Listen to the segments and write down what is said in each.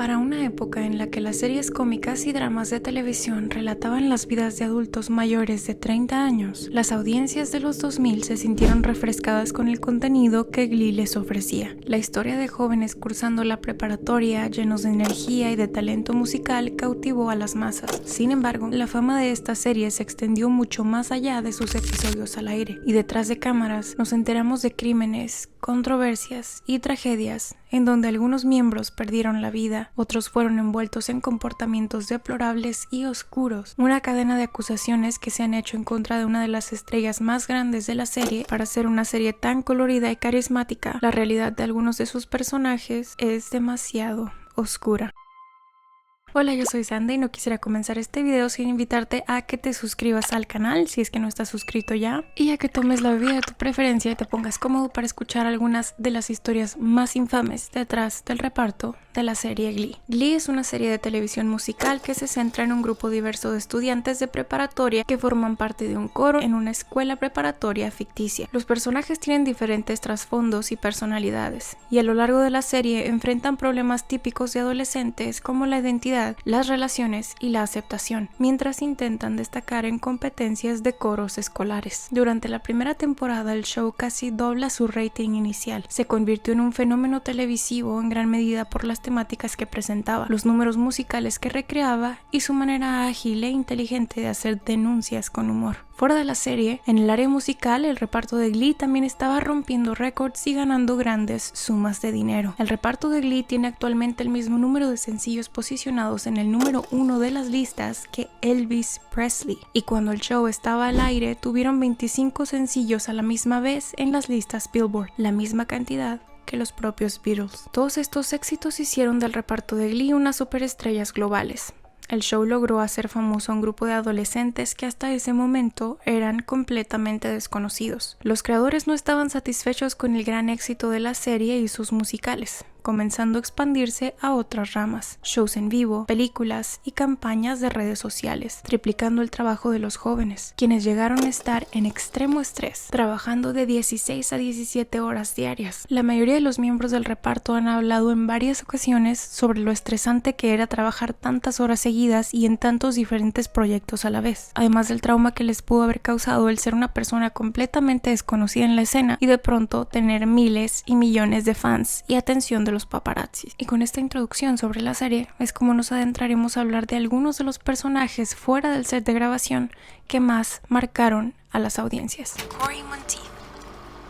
Para una época en la que las series cómicas y dramas de televisión relataban las vidas de adultos mayores de 30 años, las audiencias de los 2000 se sintieron refrescadas con el contenido que Glee les ofrecía. La historia de jóvenes cursando la preparatoria, llenos de energía y de talento musical, cautivó a las masas. Sin embargo, la fama de esta serie se extendió mucho más allá de sus episodios al aire, y detrás de cámaras nos enteramos de crímenes, controversias y tragedias en donde algunos miembros perdieron la vida, otros fueron envueltos en comportamientos deplorables y oscuros. Una cadena de acusaciones que se han hecho en contra de una de las estrellas más grandes de la serie. Para ser una serie tan colorida y carismática, la realidad de algunos de sus personajes es demasiado oscura. Hola, yo soy Sandra y no quisiera comenzar este video sin invitarte a que te suscribas al canal si es que no estás suscrito ya, y a que tomes la bebida de tu preferencia y te pongas cómodo para escuchar algunas de las historias más infames detrás del reparto de la serie Glee. Glee es una serie de televisión musical que se centra en un grupo diverso de estudiantes de preparatoria que forman parte de un coro en una escuela preparatoria ficticia. Los personajes tienen diferentes trasfondos y personalidades, y a lo largo de la serie enfrentan problemas típicos de adolescentes como la identidad, las relaciones y la aceptación, mientras intentan destacar en competencias de coros escolares. Durante la primera temporada, el show casi dobla su rating inicial. Se convirtió en un fenómeno televisivo en gran medida por las temáticas que presentaba, los números musicales que recreaba y su manera ágil e inteligente de hacer denuncias con humor. Fuera de la serie, en el área musical, el reparto de Glee también estaba rompiendo récords y ganando grandes sumas de dinero. El reparto de Glee tiene actualmente el mismo número de sencillos posicionados en el número 1 de las listas que Elvis Presley, y cuando el show estaba al aire tuvieron 25 sencillos a la misma vez en las listas Billboard, la misma cantidad que los propios Beatles. Todos estos éxitos hicieron del reparto de Glee unas superestrellas globales. El show logró hacer famoso a un grupo de adolescentes que hasta ese momento eran completamente desconocidos. Los creadores no estaban satisfechos con el gran éxito de la serie y sus musicales, comenzando a expandirse a otras ramas, shows en vivo, películas y campañas de redes sociales, triplicando el trabajo de los jóvenes, quienes llegaron a estar en extremo estrés, trabajando de 16 a 17 horas diarias. La mayoría de los miembros del reparto han hablado en varias ocasiones sobre lo estresante que era trabajar tantas horas seguidas y en tantos diferentes proyectos a la vez, además del trauma que les pudo haber causado el ser una persona completamente desconocida en la escena y de pronto tener miles y millones de fans y atención de los paparazzis. Y con esta introducción sobre la serie es como nos adentraremos a hablar de algunos de los personajes fuera del set de grabación que más marcaron a las audiencias. Cory Monteith.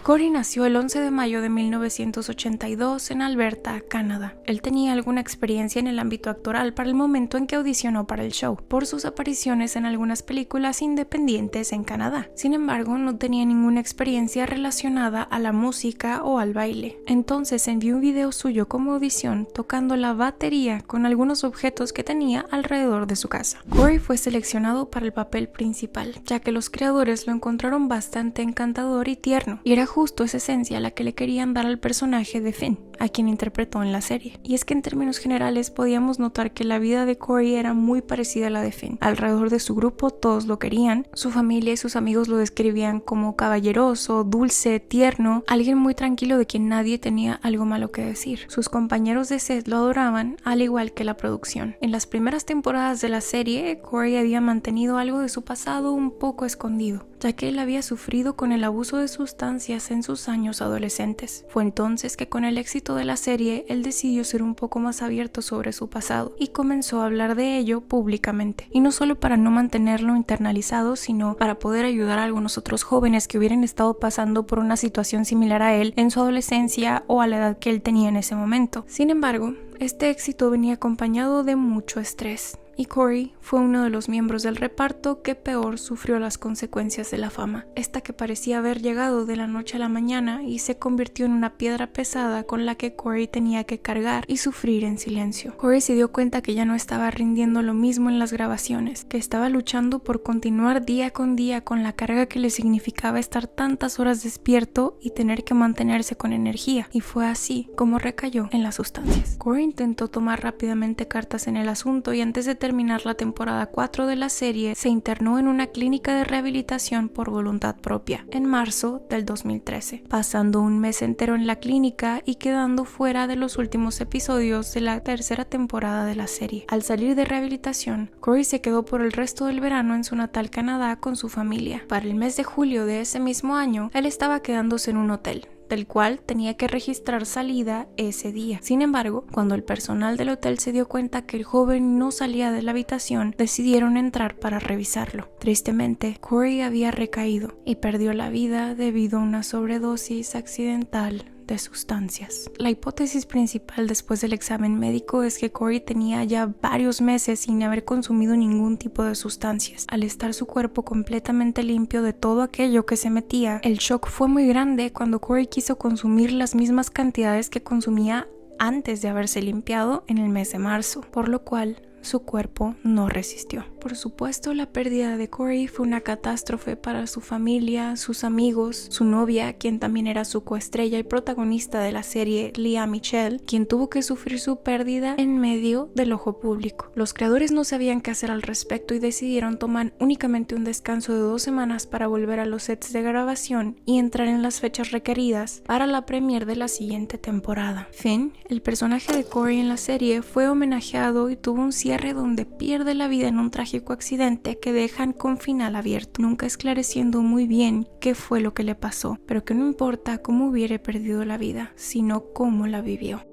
Cory nació el 11 de mayo de 1982 en Alberta, Canadá. Él tenía alguna experiencia en el ámbito actoral para el momento en que audicionó para el show, por sus apariciones en algunas películas independientes en Canadá. Sin embargo, no tenía ninguna experiencia relacionada a la música o al baile. Entonces envió un video suyo como audición tocando la batería con algunos objetos que tenía alrededor de su casa. Cory fue seleccionado para el papel principal, ya que los creadores lo encontraron bastante encantador y tierno, y era justo esa esencia la que le querían dar al personaje de Finn, a quien interpretó en la serie. Y es que en términos generales podíamos notar que la vida de Cory era muy parecida a la de Finn. Alrededor de su grupo todos lo querían, su familia y sus amigos lo describían como caballeroso, dulce, tierno, alguien muy tranquilo de quien nadie tenía algo malo que decir. Sus compañeros de set lo adoraban, al igual que la producción. En las primeras temporadas de la serie, Cory había mantenido algo de su pasado un poco escondido, ya que él había sufrido con el abuso de sustancias en sus años adolescentes. Fue entonces que con el éxito de la serie, él decidió ser un poco más abierto sobre su pasado y comenzó a hablar de ello públicamente. Y no solo para no mantenerlo internalizado, sino para poder ayudar a algunos otros jóvenes que hubieran estado pasando por una situación similar a él en su adolescencia o a la edad que él tenía en ese momento. Sin embargo, este éxito venía acompañado de mucho estrés, y Cory fue uno de los miembros del reparto que peor sufrió las consecuencias de la fama, esta que parecía haber llegado de la noche a la mañana y se convirtió en una piedra pesada con la que Cory tenía que cargar y sufrir en silencio. Cory se dio cuenta que ya no estaba rindiendo lo mismo en las grabaciones, que estaba luchando por continuar día con día con la carga que le significaba estar tantas horas despierto y tener que mantenerse con energía, y fue así como recayó en las sustancias. Cory intentó tomar rápidamente cartas en el asunto y antes de terminar la temporada 4 de la serie, se internó en una clínica de rehabilitación por voluntad propia en marzo del 2013, pasando un mes entero en la clínica y quedando fuera de los últimos episodios de la tercera temporada de la serie. Al salir de rehabilitación, Corey se quedó por el resto del verano en su natal Canadá con su familia. Para el mes de julio de ese mismo año, él estaba quedándose en un hotel, del cual tenía que registrar salida ese día. Sin embargo, cuando el personal del hotel se dio cuenta que el joven no salía de la habitación, decidieron entrar para revisarlo. Tristemente, Corey había recaído y perdió la vida debido a una sobredosis accidental de sustancias. La hipótesis principal después del examen médico es que Corey tenía ya varios meses sin haber consumido ningún tipo de sustancias. Al estar su cuerpo completamente limpio de todo aquello que se metía, el shock fue muy grande cuando Corey quiso consumir las mismas cantidades que consumía antes de haberse limpiado en el mes de marzo, por lo cual su cuerpo no resistió. Por supuesto, la pérdida de Corey fue una catástrofe para su familia, sus amigos, su novia, quien también era su coestrella y protagonista de la serie, Lea Michele, quien tuvo que sufrir su pérdida en medio del ojo público. Los creadores no sabían qué hacer al respecto y decidieron tomar únicamente un descanso de 2 semanas para volver a los sets de grabación y entrar en las fechas requeridas para la premiere de la siguiente temporada. Finn, el personaje de Corey en la serie, fue homenajeado y tuvo un cierre donde pierde la vida en un trágico accidente que dejan con final abierto, nunca esclareciendo muy bien qué fue lo que le pasó, pero que no importa cómo hubiera perdido la vida, sino cómo la vivió.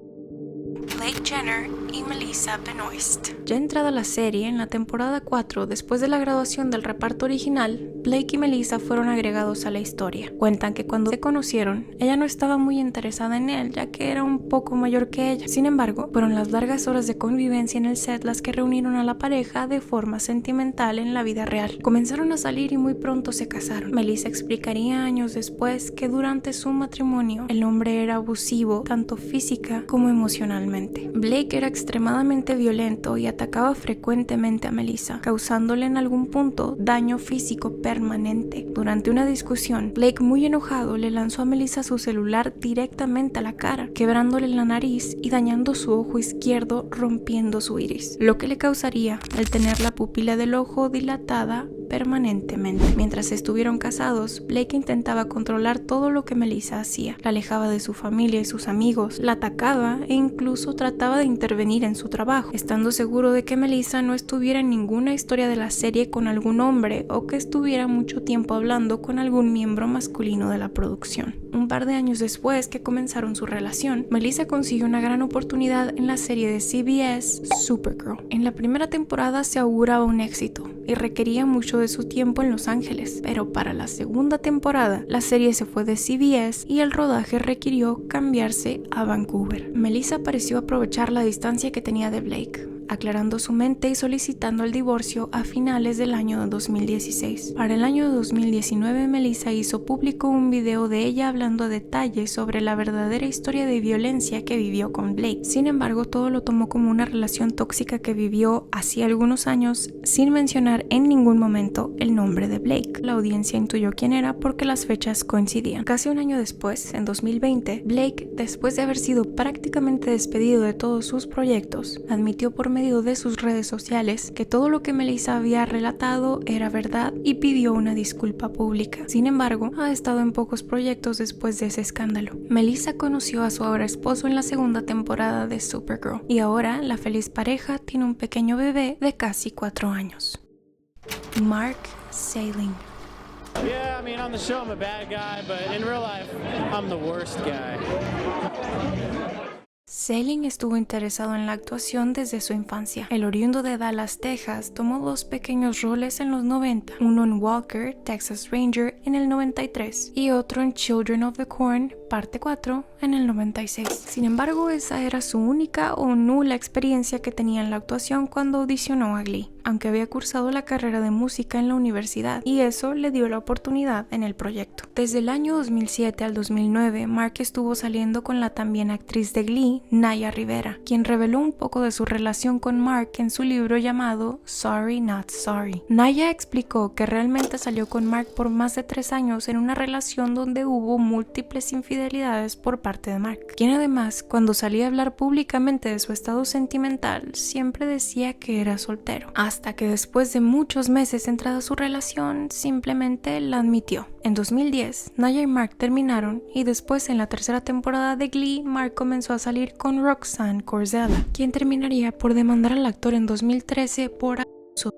Blake Jenner y Melissa Benoist. Ya entrada la serie, en la temporada 4, después de la graduación del reparto original, Blake y Melissa fueron agregados a la historia. Cuentan que cuando se conocieron, ella no estaba muy interesada en él, ya que era un poco mayor que ella. Sin embargo, fueron las largas horas de convivencia en el set las que reunieron a la pareja de forma sentimental en la vida real. Comenzaron a salir y muy pronto se casaron. Melissa explicaría años después que durante su matrimonio, el hombre era abusivo, tanto física como emocionalmente. Blake era extremadamente violento y atacaba frecuentemente a Melissa, causándole en algún punto daño físico permanente. Durante una discusión, Blake, muy enojado, le lanzó a Melissa su celular directamente a la cara, quebrándole la nariz y dañando su ojo izquierdo, rompiendo su iris, lo que le causaría el tener la pupila del ojo dilatada permanentemente. Mientras estuvieron casados, Blake intentaba controlar todo lo que Melissa hacía. La alejaba de su familia y sus amigos, la atacaba e incluso trataba de intervenir en su trabajo, estando seguro de que Melissa no estuviera en ninguna historia de la serie con algún hombre o que estuviera mucho tiempo hablando con algún miembro masculino de la producción. Un par de años después que comenzaron su relación, Melissa consiguió una gran oportunidad en la serie de CBS Supergirl. En la primera temporada se auguraba un éxito y requería mucho de su tiempo en Los Ángeles, pero para la segunda temporada la serie se fue de CBS y el rodaje requirió cambiarse a Vancouver. Melissa pareció aprovechar la distancia que tenía de Blake, aclarando su mente y solicitando el divorcio a finales del año 2016. Para el año 2019, Melissa hizo público un video de ella hablando a detalle sobre la verdadera historia de violencia que vivió con Blake. Sin embargo, todo lo tomó como una relación tóxica que vivió hacía algunos años, sin mencionar en ningún momento el nombre de Blake. La audiencia intuyó quién era porque las fechas coincidían. Casi un año después, en 2020, Blake, después de haber sido prácticamente despedido de todos sus proyectos, admitió por medio de sus redes sociales que todo lo que Melissa había relatado era verdad y pidió una disculpa pública. Sin embargo, ha estado en pocos proyectos después de ese escándalo. Melissa conoció a su ahora esposo en la segunda temporada de Supergirl y ahora la feliz pareja tiene un pequeño bebé de casi 4 años. Mark Salling. Yeah, I mean, on the show I'm a bad guy, but in real life I'm the worst guy. Salling estuvo interesado en la actuación desde su infancia. El oriundo de Dallas, Texas, tomó 2 pequeños roles en los 90, uno en Walker, Texas Ranger en el 93 y otro en Children of the Corn, parte 4, en el 96. Sin embargo, esa era su única o nula experiencia que tenía en la actuación cuando audicionó a Glee. aunque había cursado la carrera de música en la universidad, y eso le dio la oportunidad en el proyecto. Desde el año 2007 al 2009, Mark estuvo saliendo con la también actriz de Glee, Naya Rivera, quien reveló un poco de su relación con Mark en su libro llamado Sorry Not Sorry. Naya explicó que realmente salió con Mark por más de 3 años en una relación donde hubo múltiples infidelidades por parte de Mark, quien además, cuando salía a hablar públicamente de su estado sentimental, siempre decía que era soltero, hasta que después de muchos meses entrada su relación, simplemente la admitió. En 2010, Naya y Mark terminaron y después en la tercera temporada de Glee, Mark comenzó a salir con Roxanne Corzella, quien terminaría por demandar al actor en 2013 por abuso sexual.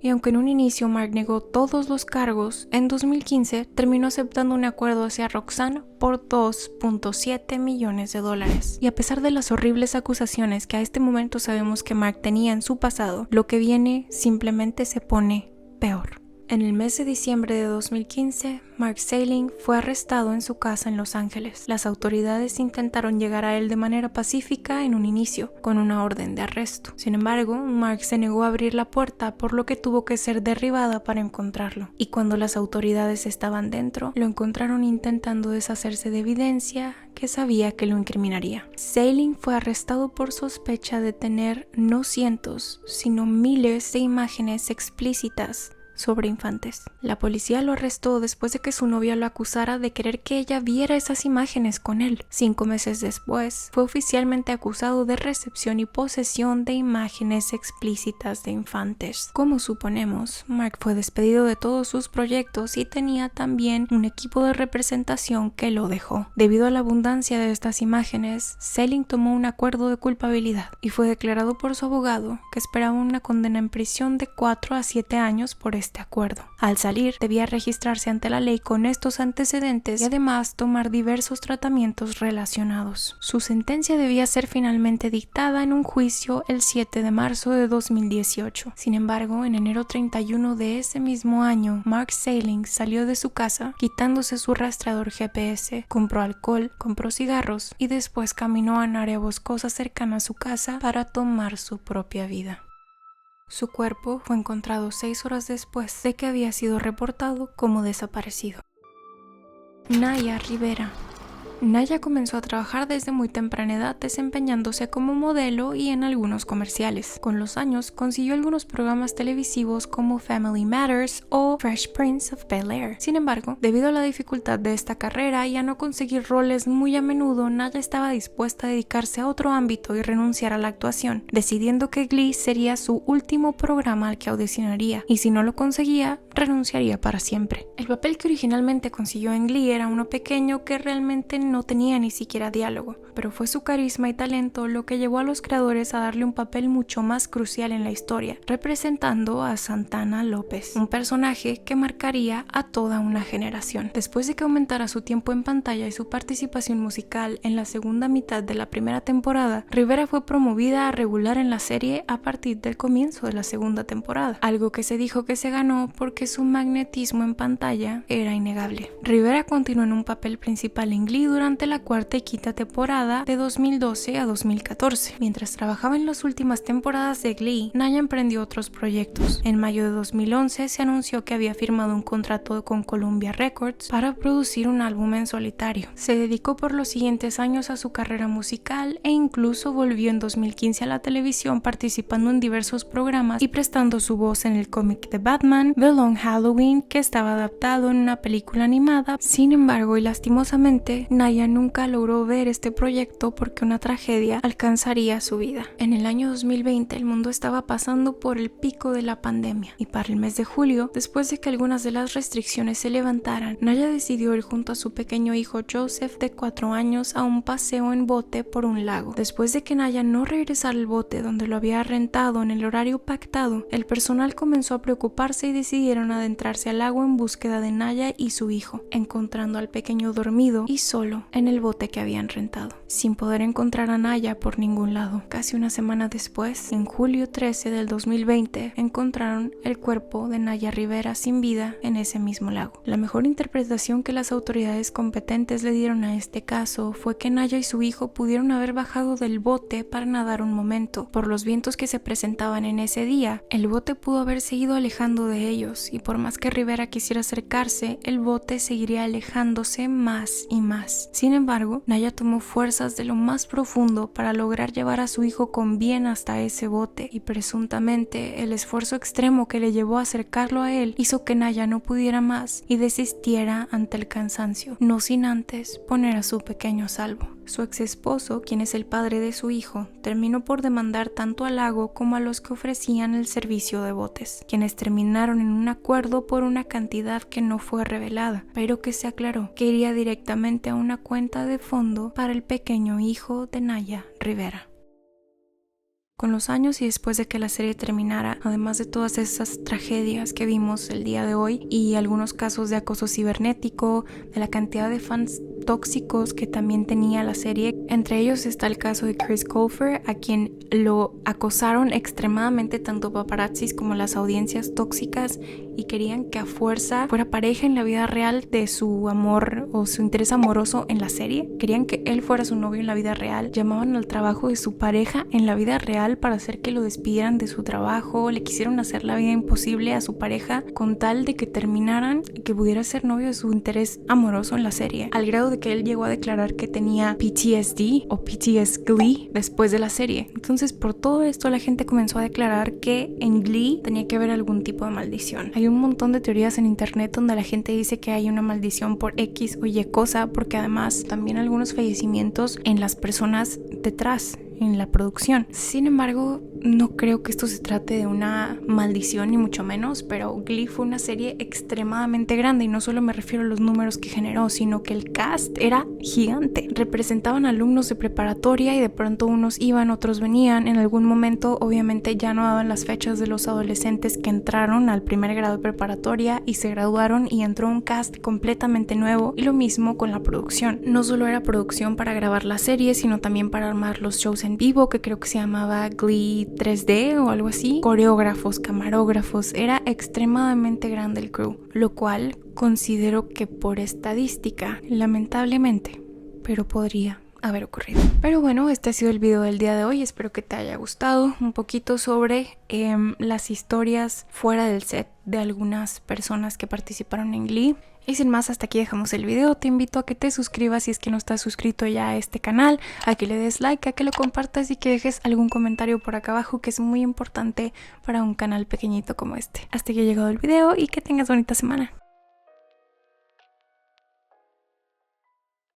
Y aunque en un inicio Mark negó todos los cargos, en 2015 terminó aceptando un acuerdo hacia Roxanne por $2.7 millones. Y a pesar de las horribles acusaciones que a este momento sabemos que Mark tenía en su pasado, lo que viene simplemente se pone peor. En el mes de diciembre de 2015, Mark Salling fue arrestado en su casa en Los Ángeles. Las autoridades intentaron llegar a él de manera pacífica en un inicio, con una orden de arresto. Sin embargo, Mark se negó a abrir la puerta, por lo que tuvo que ser derribada para encontrarlo. Y cuando las autoridades estaban dentro, lo encontraron intentando deshacerse de evidencia que sabía que lo incriminaría. Salling fue arrestado por sospecha de tener no cientos, sino miles de imágenes explícitas sobre infantes. La policía lo arrestó después de que su novia lo acusara de querer que ella viera esas imágenes con él. 5 meses después, fue oficialmente acusado de recepción y posesión de imágenes explícitas de infantes. Como suponemos, Mark fue despedido de todos sus proyectos y tenía también un equipo de representación que lo dejó. Debido a la abundancia de estas imágenes, Salling tomó un acuerdo de culpabilidad y fue declarado por su abogado que esperaba una condena en prisión de 4 a 7 años por este acuerdo. Al salir, debía registrarse ante la ley con estos antecedentes y además tomar diversos tratamientos relacionados. Su sentencia debía ser finalmente dictada en un juicio el 7 de marzo de 2018. Sin embargo, en enero 31 de ese mismo año, Mark Salling salió de su casa quitándose su rastreador GPS, compró alcohol, compró cigarros y después caminó a un área boscosa cercana a su casa para tomar su propia vida. Su cuerpo fue encontrado 6 horas después de que había sido reportado como desaparecido. Naya Rivera. Naya comenzó a trabajar desde muy temprana edad desempeñándose como modelo y en algunos comerciales. Con los años consiguió algunos programas televisivos como Family Matters o Fresh Prince of Bel-Air. Sin embargo, debido a la dificultad de esta carrera y a no conseguir roles muy a menudo, Naya estaba dispuesta a dedicarse a otro ámbito y renunciar a la actuación, decidiendo que Glee sería su último programa al que audicionaría, y si no lo conseguía, renunciaría para siempre. El papel que originalmente consiguió en Glee era uno pequeño que realmente no tenía ni siquiera diálogo, pero fue su carisma y talento lo que llevó a los creadores a darle un papel mucho más crucial en la historia, representando a Santana López, un personaje que marcaría a toda una generación. Después de que aumentara su tiempo en pantalla y su participación musical en la segunda mitad de la primera temporada, Rivera fue promovida a regular en la serie a partir del comienzo de la segunda temporada, algo que se dijo que se ganó porque su magnetismo en pantalla era innegable. Rivera continuó en un papel principal en Glee durante la cuarta y quinta temporada de 2012 a 2014. Mientras trabajaba en las últimas temporadas de Glee, Naya emprendió otros proyectos. En mayo de 2011 se anunció que había firmado un contrato con Columbia Records para producir un álbum en solitario. Se dedicó por los siguientes años a su carrera musical e incluso volvió en 2015 a la televisión participando en diversos programas y prestando su voz en el cómic de Batman, The Long Halloween, que estaba adaptado en una película animada. Sin embargo, y lastimosamente, Naya nunca logró ver este proyecto porque una tragedia alcanzaría su vida. En el año 2020 el mundo estaba pasando por el pico de la pandemia y para el mes de julio, después de que algunas de las restricciones se levantaran, Naya decidió ir junto a su pequeño hijo Joseph de 4 años a un paseo en bote por un lago. Después de que Naya no regresara al bote donde lo había rentado en el horario pactado, el personal comenzó a preocuparse y decidieron adentrarse al lago en búsqueda de Naya y su hijo, encontrando al pequeño dormido y solo solo en el bote que habían rentado, sin poder encontrar a Naya por ningún lado. Casi una semana después, en julio 13 del 2020, encontraron el cuerpo de Naya Rivera sin vida en ese mismo lago. La mejor interpretación que las autoridades competentes le dieron a este caso fue que Naya y su hijo pudieron haber bajado del bote para nadar un momento. Por los vientos que se presentaban en ese día, el bote pudo haber seguido alejando de ellos, y por más que Rivera quisiera acercarse, el bote seguiría alejándose más y más. Sin embargo, Naya tomó fuerzas de lo más profundo para lograr llevar a su hijo con bien hasta ese bote, y presuntamente el esfuerzo extremo que le llevó a acercarlo a él hizo que Naya no pudiera más y desistiera ante el cansancio, no sin antes poner a su pequeño a salvo. Su ex esposo, quien es el padre de su hijo, terminó por demandar tanto al lago como a los que ofrecían el servicio de botes, quienes terminaron en un acuerdo por una cantidad que no fue revelada, pero que se aclaró que iría directamente a una cuenta de fondo para el pequeño hijo de Naya Rivera. Con los años y después de que la serie terminara, además de todas esas tragedias que vimos el día de hoy y algunos casos de acoso cibernético, de la cantidad de fans tóxicos que también tenía la serie, entre ellos está el caso de Chris Colfer, a quien lo acosaron extremadamente tanto paparazzis como las audiencias tóxicas y querían que a fuerza fuera pareja en la vida real de su amor o su interés amoroso en la serie. Querían que él fuera su novio en la vida real, llamaban al trabajo de su pareja en la vida real para hacer que lo despidieran de su trabajo, le quisieron hacer la vida imposible a su pareja con tal de que terminaran y que pudiera ser novio de su interés amoroso en la serie, al grado de que él llegó a declarar que tenía PTSD o PTS Glee después de la serie. Entonces, por todo esto la gente comenzó a declarar que en Glee tenía que haber algún tipo de maldición. Hay un montón de teorías en internet donde la gente dice que hay una maldición por X o Y cosa, porque además también algunos fallecimientos en las personas detrás, en la producción. Sin embargo, no creo que esto se trate de una maldición ni mucho menos, pero Glee fue una serie extremadamente grande y no solo me refiero a los números que generó, sino que el cast era gigante. Representaban alumnos de preparatoria y de pronto unos iban, otros venían. En algún momento obviamente ya no daban las fechas de los adolescentes que entraron al primer grado de preparatoria y se graduaron, y entró un cast completamente nuevo, y lo mismo con la producción. No solo era producción para grabar la serie, sino también para armar los shows en vivo, que creo que se llamaba Glee 3D o algo así, coreógrafos, camarógrafos. Era extremadamente grande el crew, lo cual considero que por estadística, lamentablemente, pero podría haber ocurrido. Pero bueno, este ha sido el video del día de hoy. Espero que te haya gustado un poquito sobre las historias fuera del set de algunas personas que participaron en Glee. Y sin más, hasta aquí dejamos el video. Te invito a que te suscribas si es que no estás suscrito ya a este canal, a que le des like, a que lo compartas y que dejes algún comentario por acá abajo, que es muy importante para un canal pequeñito como este. Hasta aquí ha llegado el video y que tengas bonita semana.